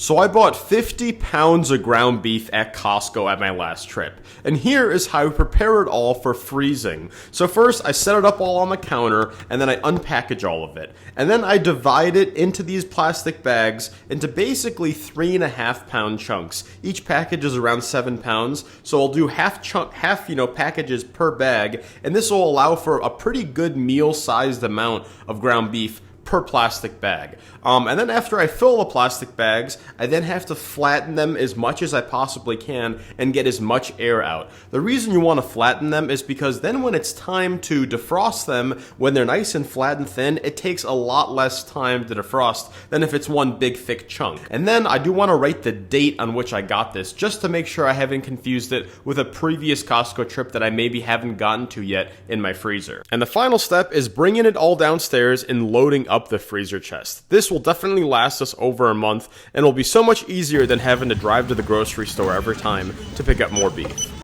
So I bought 50 pounds of ground beef at Costco at my last trip. And here is how I prepare it all for freezing. So first I set it up all on the counter and then I unpackage all of it. And then I divide it into these plastic bags into basically 3.5 pound chunks. Each package is around 7 pounds. So I'll do half packages per bag. And this will allow for a pretty good meal-sized amount of ground beef per plastic bag. And then after I fill the plastic bags, I then have to flatten them as much as I possibly can and get as much air out. The reason you want to flatten them is because then when it's time to defrost them, when they're nice and flat and thin, it takes a lot less time to defrost than if it's one big thick chunk. And then I do want to write the date on which I got this, just to make sure I haven't confused it with a previous Costco trip that I maybe haven't gotten to yet in my freezer. And the final step is bringing it all downstairs and loading up the freezer chest. This will definitely last us over a month and will be so much easier than having to drive to the grocery store every time to pick up more beef.